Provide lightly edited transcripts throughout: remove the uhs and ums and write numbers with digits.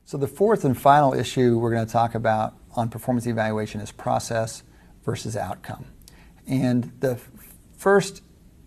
So the fourth and final issue we're going to talk about on performance evaluation is process versus outcome. And the first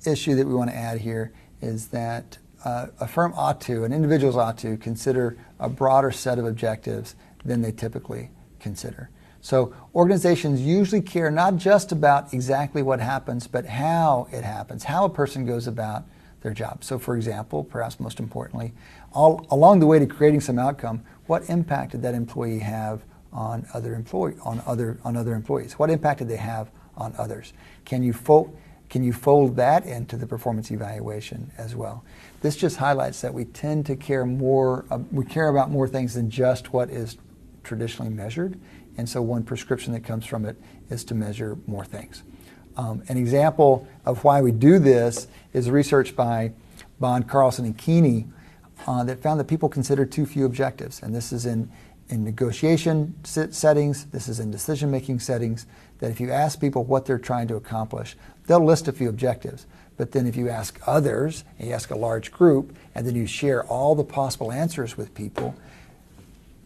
issue that we want to add here is that a firm ought to, and individuals ought to, consider a broader set of objectives than they typically consider. So organizations usually care not just about exactly what happens, but how it happens, how a person goes about their job. So for example, perhaps most importantly, along the way to creating some outcome, what impact did that employee have on other employees? What impact did they have on others? Can you fold that into the performance evaluation as well? This just highlights that we tend to care about more things than just what is traditionally measured. And so one prescription that comes from it is to measure more things. An example of why we do this is research by Bond, Carlson, and Keeney that found that people consider too few objectives. And this is in negotiation settings, this is in decision-making settings, that if you ask people what they're trying to accomplish, they'll list a few objectives. But then if you ask others, and you ask a large group, and then you share all the possible answers with people,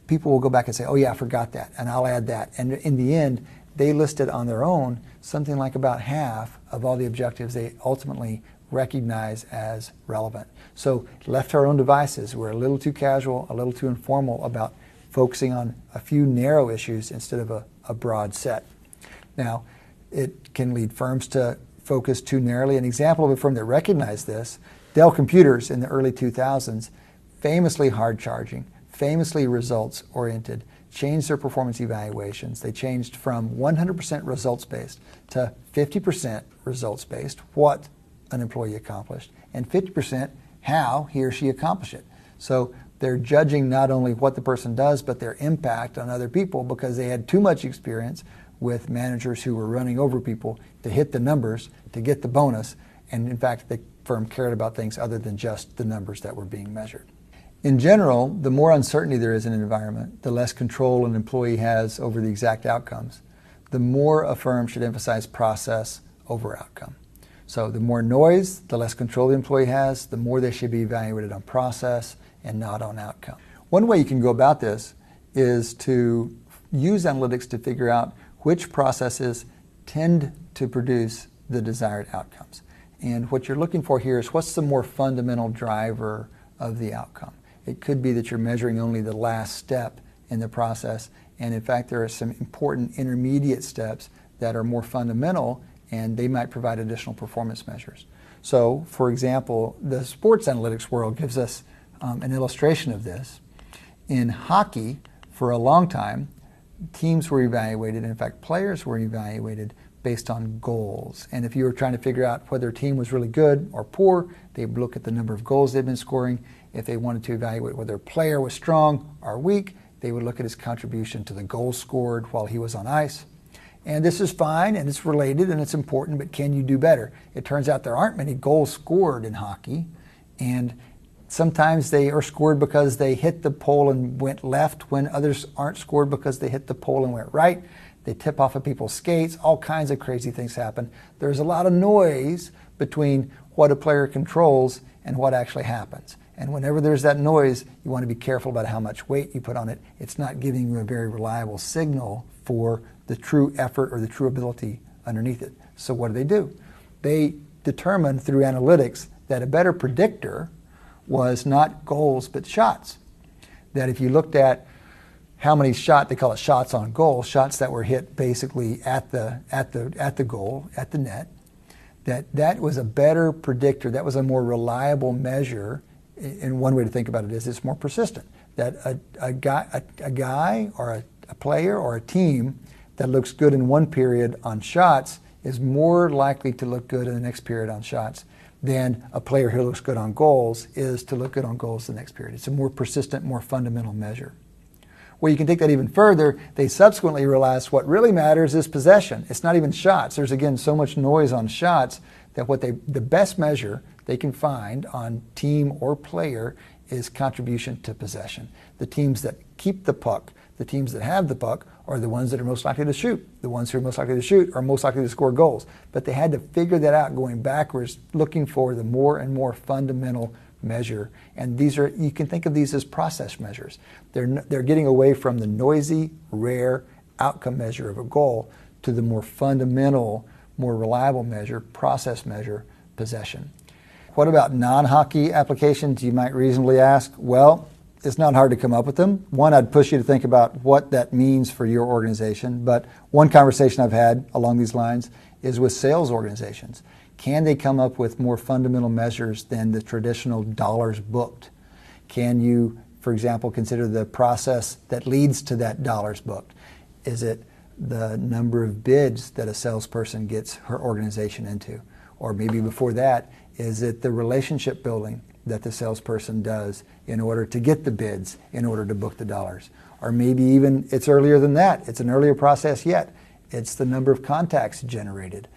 people will go back and say, oh yeah, I forgot that, and I'll add that. And in the end, they listed on their own something like about half of all the objectives they ultimately recognize as relevant. So left to our own devices, we're a little too casual, a little too informal about focusing on a few narrow issues instead of a broad set. Now, it can lead firms to focus too narrowly. An example of a firm that recognized this, Dell Computers in the early 2000s, famously hard-charging, famously results-oriented, changed their performance evaluations. They changed from 100% results-based to 50% results-based, what an employee accomplished, and 50% how he or she accomplished it. So they're judging not only what the person does, but their impact on other people because they had too much experience with managers who were running over people to hit the numbers, to get the bonus, and in fact the firm cared about things other than just the numbers that were being measured. In general, the more uncertainty there is in an environment, the less control an employee has over the exact outcomes, the more a firm should emphasize process over outcome. So the more noise, the less control the employee has, the more they should be evaluated on process and not on outcome. One way you can go about this is to use analytics to figure out which processes tend to produce the desired outcomes. And what you're looking for here is what's the more fundamental driver of the outcome. It could be that you're measuring only the last step in the process, and in fact there are some important intermediate steps that are more fundamental and they might provide additional performance measures. So, for example, the sports analytics world gives us an illustration of this. In hockey, for a long time, teams were evaluated, and in fact players were evaluated based on goals. And if you were trying to figure out whether a team was really good or poor, they would look at the number of goals they'd been scoring. If they wanted to evaluate whether a player was strong or weak, they would look at his contribution to the goals scored while he was on ice. And this is fine, and it's related, and it's important, but can you do better? It turns out there aren't many goals scored in hockey, and sometimes they are scored because they hit the pole and went left, when others aren't scored because they hit the pole and went right. They tip off of people's skates. All kinds of crazy things happen. There's a lot of noise between what a player controls and what actually happens. And whenever there's that noise, you want to be careful about how much weight you put on it. It's not giving you a very reliable signal for the true effort or the true ability underneath it. So what do? They determined through analytics that a better predictor was not goals but shots. That if you looked at how many shots, they call it shots on goal, shots that were hit basically at the goal, at the net, that was a better predictor, that was a more reliable measure. And one way to think about it is it's more persistent. That a guy or a player or a team that looks good in one period on shots is more likely to look good in the next period on shots than a player who looks good on goals is to look good on goals the next period. It's a more persistent, more fundamental measure. Well, you can take that even further. They subsequently realized what really matters is possession. It's not even shots. There's, again, so much noise on shots that the best measure they can find on team or player is contribution to possession. The teams that keep the puck, the teams that have the puck, are the ones that are most likely to shoot. The ones who are most likely to shoot are most likely to score goals. But they had to figure that out going backwards, looking for the more and more fundamental measure. And you can think of these as process measures. They're getting away from the noisy, rare outcome measure of a goal to the more fundamental, more reliable measure, process measure, possession. What about non-hockey applications, you might reasonably ask? Well, it's not hard to come up with them. One, I'd push you to think about what that means for your organization, but one conversation I've had along these lines is with sales organizations. Can they come up with more fundamental measures than the traditional dollars booked? Can you, for example, consider the process that leads to that dollars booked? Is it the number of bids that a salesperson gets her organization into? Or maybe before that, is it the relationship building that the salesperson does in order to get the bids, in order to book the dollars? Or maybe even it's earlier than that. It's an earlier process yet. It's the number of contacts generated.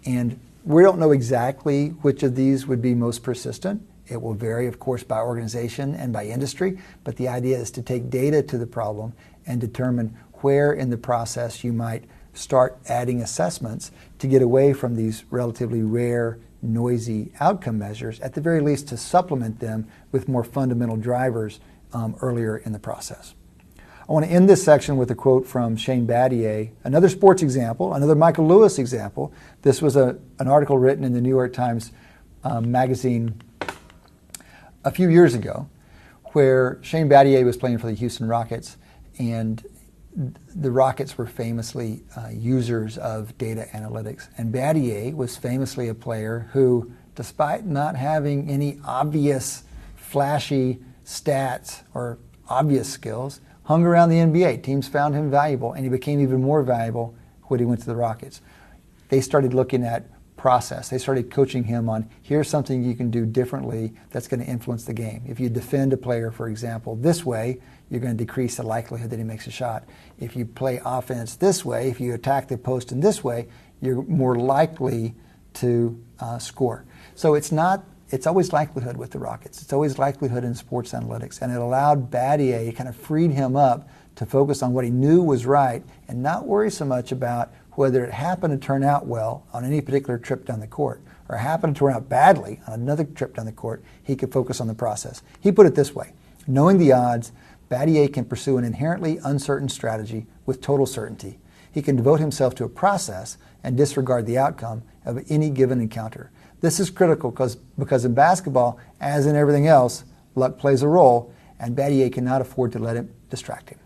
And we don't know exactly which of these would be most persistent. It will vary, of course, by organization and by industry, but the idea is to take data to the problem and determine where in the process you might start adding assessments to get away from these relatively rare, noisy outcome measures, at the very least to supplement them with more fundamental drivers earlier in the process. I want to end this section with a quote from Shane Battier, another sports example, another Michael Lewis example. This was an article written in the New York Times magazine a few years ago, where Shane Battier was playing for the Houston Rockets, and the Rockets were famously users of data analytics. And Battier was famously a player who, despite not having any obvious, flashy stats or obvious skills, hung around the NBA. Teams found him valuable, and he became even more valuable when he went to the Rockets. They started looking at process. They started coaching him on, here's something you can do differently that's going to influence the game. If you defend a player, for example, this way, you're going to decrease the likelihood that he makes a shot. If you play offense this way, if you attack the post in this way, you're more likely to score. So it's always likelihood with the Rockets. It's always likelihood in sports analytics. And it allowed Battier, kind of freed him up to focus on what he knew was right and not worry so much about whether it happened to turn out well on any particular trip down the court or happened to turn out badly on another trip down the court. He could focus on the process. He put it this way: knowing the odds, Battier can pursue an inherently uncertain strategy with total certainty. He can devote himself to a process and disregard the outcome of any given encounter. This is critical because in basketball, as in everything else, luck plays a role, and Battier cannot afford to let it distract him.